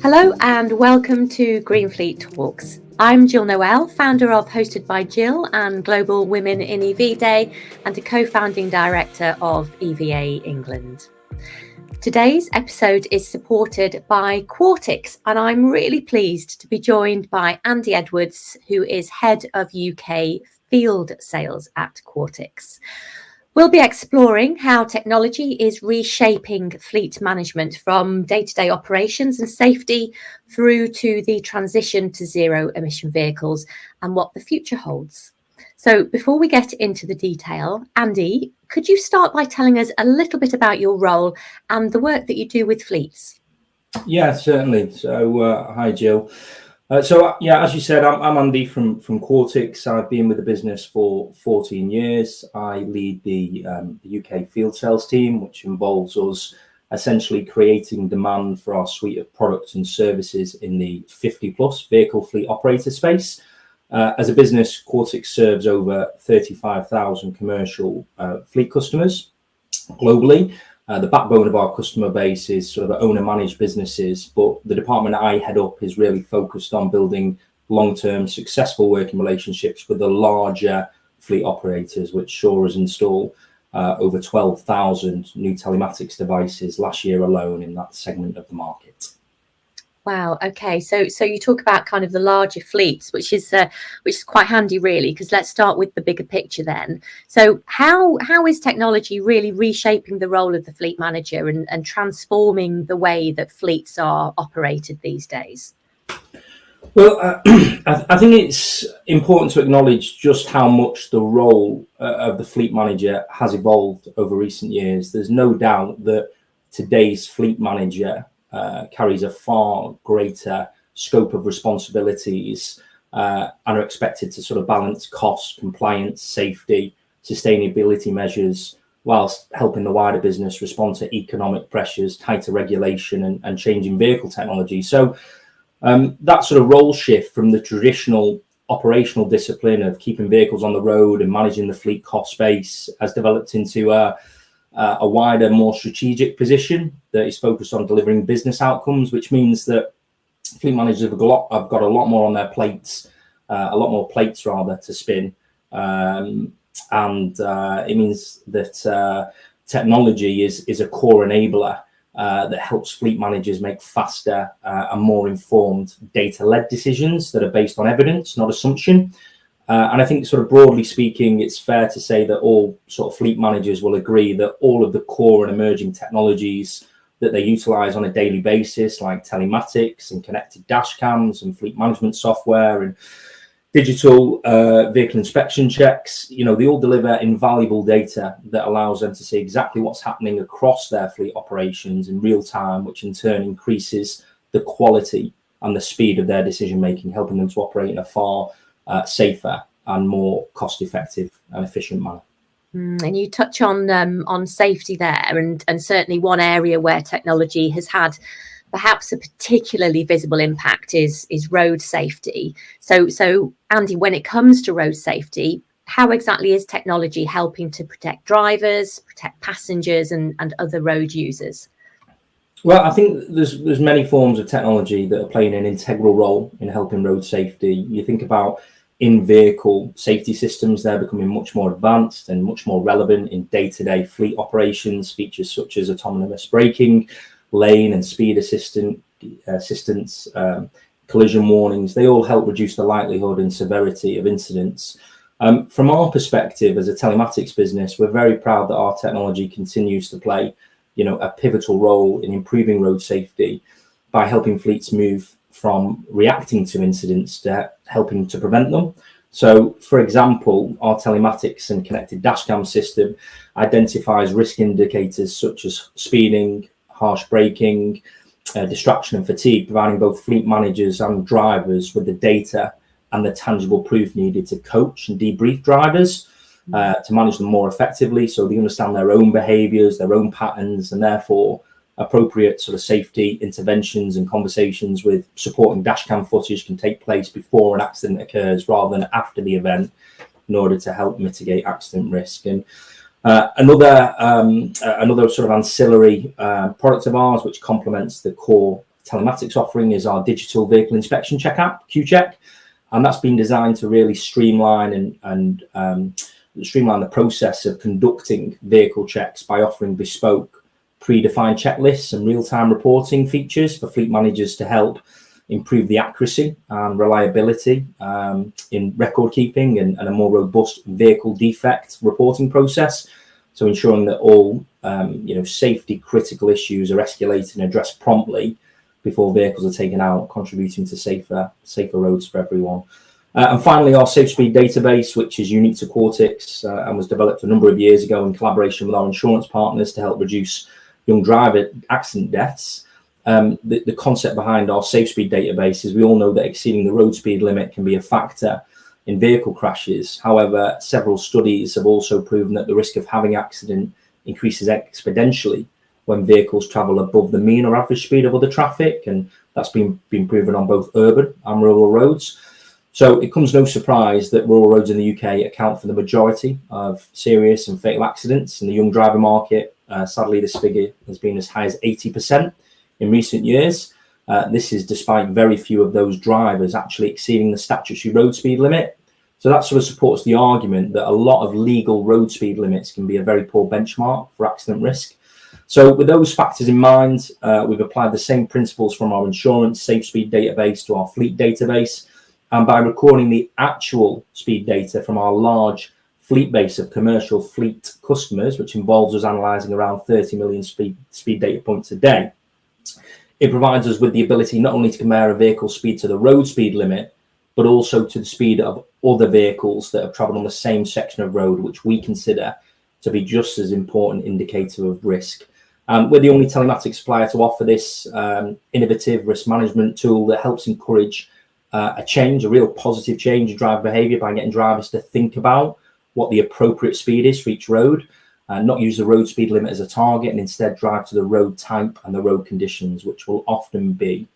Hello and welcome to GreenFleet Talks. I'm Jill Noel, founder of Hosted by Jill and Global Women in EV Day and a co-founding director of EVA England. Today's episode is supported by Quartix, and I'm really pleased to be joined by Andy Edwards, who is head of UK field sales at Quartix. We'll be exploring how technology is reshaping fleet management from day-to-day operations and safety through to the transition to zero-emission vehicles and what the future holds. So before we get into the detail, Andy, could you start by telling us a little bit about your role and the work that you do with fleets? Yeah, certainly. So, hi, Jill. As you said, I'm Andy from Quartix. I've been with the business for 14 years. I lead the UK field sales team, which involves us essentially creating demand for our suite of products and services in the 50-plus vehicle fleet operator space. As a business, Quartix serves over 35,000 commercial fleet customers globally. The backbone of our customer base is sort of owner-managed businesses, but the department I head up is really focused on building long-term, successful working relationships with the larger fleet operators, which saw us install over 12,000 new telematics devices last year alone in that segment of the market. Wow. Okay. So you talk about kind of the larger fleets, which is quite handy, really, because let's start with the bigger picture then. So how is technology really reshaping the role of the fleet manager and transforming the way that fleets are operated these days? Well, I think it's important to acknowledge just how much the role of the fleet manager has evolved over recent years. There's no doubt that today's fleet manager carries a far greater scope of responsibilities and are expected to sort of balance cost, compliance, safety, sustainability measures, whilst helping the wider business respond to economic pressures, tighter regulation and changing vehicle technology. So that sort of role shift from the traditional operational discipline of keeping vehicles on the road and managing the fleet cost base has developed into a wider, more strategic position that is focused on delivering business outcomes, which means that fleet managers have got a lot more on their plates, a lot more plates rather to spin. And it means that technology is a core enabler that helps fleet managers make faster and more informed data-led decisions that are based on evidence, not assumption. And I think sort of broadly speaking, it's fair to say that all sort of fleet managers will agree that all of the core and emerging technologies that they utilize on a daily basis, like telematics and connected dash cams and fleet management software and digital vehicle inspection checks, they all deliver invaluable data that allows them to see exactly what's happening across their fleet operations in real time, which in turn increases the quality and the speed of their decision making, helping them to operate in a far safer and more cost-effective and efficient manner. And you touch on safety there, and certainly one area where technology has had perhaps a particularly visible impact is road safety. So Andy, when it comes to road safety, how exactly is technology helping to protect drivers, protect passengers, and other road users? Well, I think there's many forms of technology that are playing an integral role in helping road safety. You think about in-vehicle safety systems, they're becoming much more advanced and much more relevant in day-to-day fleet operations. Features such as autonomous braking, lane and speed assistance, collision warnings, they all help reduce the likelihood and severity of incidents. From our perspective as a telematics business, we're very proud that our technology continues to play a pivotal role in improving road safety by helping fleets move from reacting to incidents to helping to prevent them. So, for example, our telematics and connected dashcam system identifies risk indicators such as speeding, harsh braking, distraction and fatigue, providing both fleet managers and drivers with the data and the tangible proof needed to coach and debrief drivers to manage them more effectively, so they understand their own behaviours, their own patterns, and therefore appropriate sort of safety interventions and conversations with supporting dashcam footage can take place before an accident occurs rather than after the event in order to help mitigate accident risk. And another sort of ancillary product of ours, which complements the core telematics offering is our digital vehicle inspection check app, QCheck, and that's been designed to really streamline and streamline the process of conducting vehicle checks by offering bespoke, predefined checklists and real-time reporting features for fleet managers to help improve the accuracy and reliability in record keeping and a more robust vehicle defect reporting process. So ensuring that all safety critical issues are escalated and addressed promptly before vehicles are taken out, contributing to safer roads for everyone. And finally, our SafeSpeed database, which is unique to Quartix and was developed a number of years ago in collaboration with our insurance partners to help reduce young driver accident deaths. The concept behind our SafeSpeed database is we all know that exceeding the road speed limit can be a factor in vehicle crashes. However, several studies have also proven that the risk of having accident increases exponentially when vehicles travel above the mean or average speed of other traffic, and that's been proven on both urban and rural roads. So it comes no surprise that rural roads in the UK account for the majority of serious and fatal accidents in the young driver market. Sadly, this figure has been as high as 80% in recent years. This is despite very few of those drivers actually exceeding the statutory road speed limit. So that sort of supports the argument that a lot of legal road speed limits can be a very poor benchmark for accident risk. So with those factors in mind, we've applied the same principles from our insurance SafeSpeed database to our fleet database. And by recording the actual speed data from our large fleet base of commercial fleet customers, which involves us analysing around 30 million speed data points a day, it provides us with the ability not only to compare a vehicle's speed to the road speed limit, but also to the speed of other vehicles that have travelled on the same section of road, which we consider to be just as important indicator of risk. We're the only telematics supplier to offer this innovative risk management tool that helps encourage a real positive change in driver behaviour by getting drivers to think about what the appropriate speed is for each road, not use the road speed limit as a target, and instead drive to the road type and the road conditions, which will often be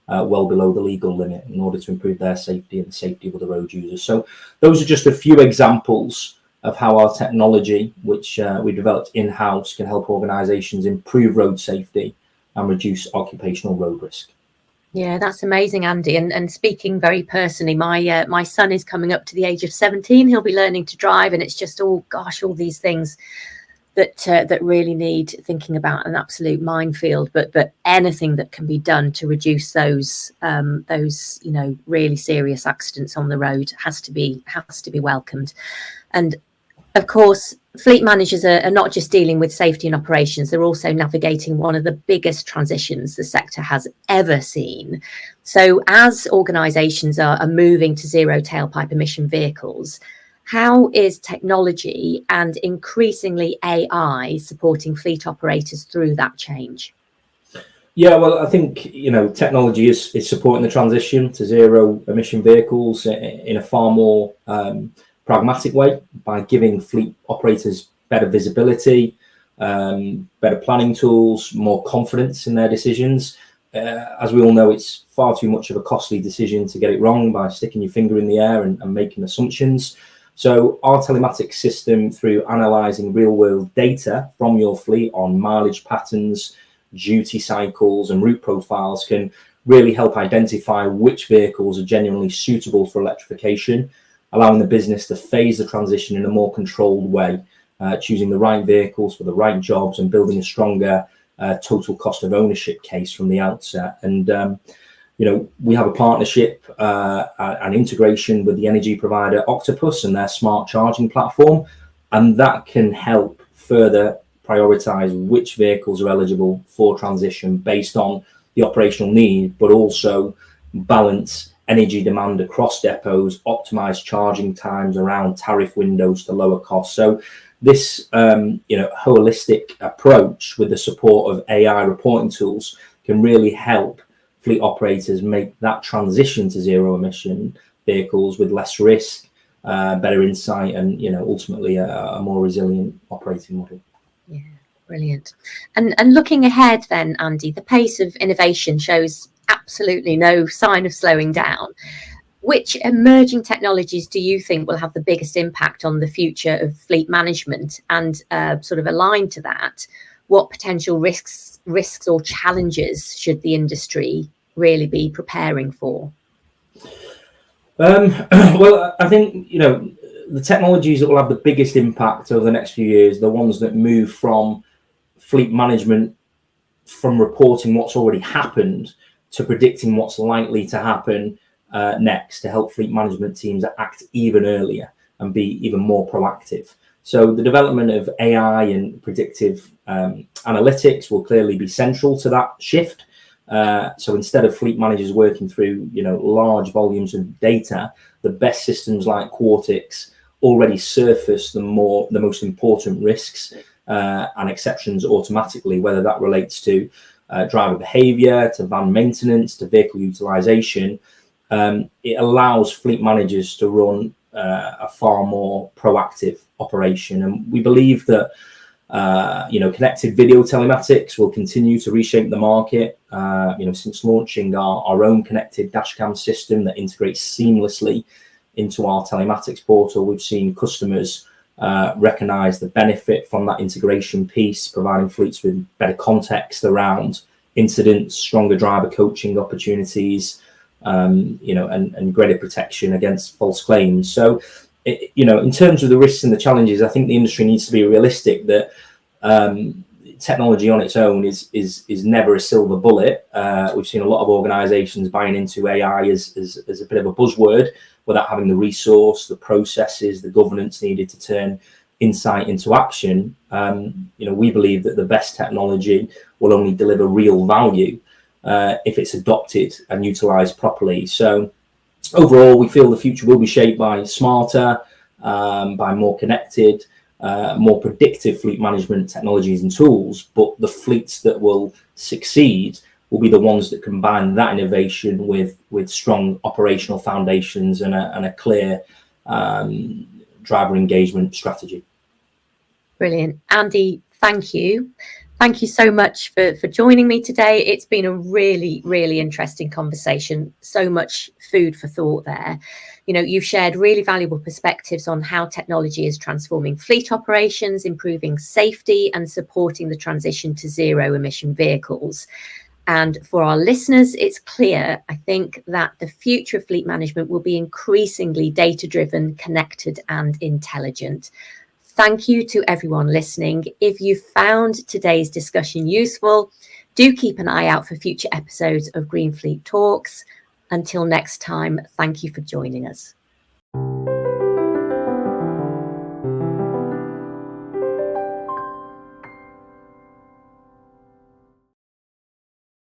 well below the legal limit, in order to improve their safety and the safety of other road users. So those are just a few examples of how our technology, which we developed in-house, can help organisations improve road safety and reduce occupational road risk. Yeah, that's amazing, Andy. And speaking very personally, my son is coming up to the age of 17. He'll be learning to drive, and it's just all these things that really need thinking about, an absolute minefield. But anything that can be done to reduce those really serious accidents on the road has to be welcomed. And of course, fleet managers are not just dealing with safety and operations, they're also navigating one of the biggest transitions the sector has ever seen. So as organisations are moving to zero tailpipe emission vehicles, how is technology and increasingly AI supporting fleet operators through that change? Yeah, well, I think, technology is supporting the transition to zero emission vehicles in a far more pragmatic way, by giving fleet operators better visibility, better planning tools, more confidence in their decisions. As we all know, it's far too much of a costly decision to get it wrong by sticking your finger in the air and making assumptions. So our telematics system, through analysing real world data from your fleet on mileage patterns, duty cycles and route profiles, can really help identify which vehicles are genuinely suitable for electrification, allowing the business to phase the transition in a more controlled way, choosing the right vehicles for the right jobs and building a stronger total cost of ownership case from the outset. And, we have a partnership and integration with the energy provider Octopus and their smart charging platform, and that can help further prioritise which vehicles are eligible for transition based on the operational need, but also balance energy demand across depots, optimize charging times around tariff windows to lower costs. So this holistic approach, with the support of AI reporting tools, can really help fleet operators make that transition to zero emission vehicles with less risk, better insight, and ultimately a more resilient operating model. Yeah, brilliant. And looking ahead then, Andy, the pace of innovation shows absolutely no sign of slowing down. Which emerging technologies do you think will have the biggest impact on the future of fleet management? And sort of aligned to that, what potential risks or challenges should the industry really be preparing for? Well, I think, the technologies that will have the biggest impact over the next few years, the ones that move from fleet management, from reporting what's already happened to predicting what's likely to happen next, to help fleet management teams act even earlier and be even more proactive. So the development of AI and predictive analytics will clearly be central to that shift. So instead of fleet managers working through, large volumes of data, the best systems like Quartix already surface the most important risks and exceptions automatically, whether that relates to driver behavior, to van maintenance, to vehicle utilization. It allows fleet managers to run a far more proactive operation. And we believe that connected video telematics will continue to reshape the market. Since launching our own connected dashcam system that integrates seamlessly into our telematics portal, we've seen customers recognize the benefit from that integration piece, providing fleets with better context around incidents, stronger driver coaching opportunities, and greater protection against false claims. So, in terms of the risks and the challenges, I think the industry needs to be realistic that technology on its own is never a silver bullet. We've seen a lot of organizations buying into AI as a bit of a buzzword without having the resource, the processes, the governance needed to turn insight into action. We believe that the best technology will only deliver real value if it's adopted and utilized properly. So overall, we feel the future will be shaped by smarter, by more connected, more predictive fleet management technologies and tools, but the fleets that will succeed will be the ones that combine that innovation with strong operational foundations and a clear driver engagement strategy. Brilliant. Andy, thank you. Thank you so much for joining me today. It's been a really, really interesting conversation. So much food for thought there. You've shared really valuable perspectives on how technology is transforming fleet operations, improving safety, and supporting the transition to zero emission vehicles. And for our listeners, it's clear, I think, that the future of fleet management will be increasingly data-driven, connected, and intelligent. Thank you to everyone listening. If you found today's discussion useful, do keep an eye out for future episodes of GreenFleet Talks. Until next time, thank you for joining us.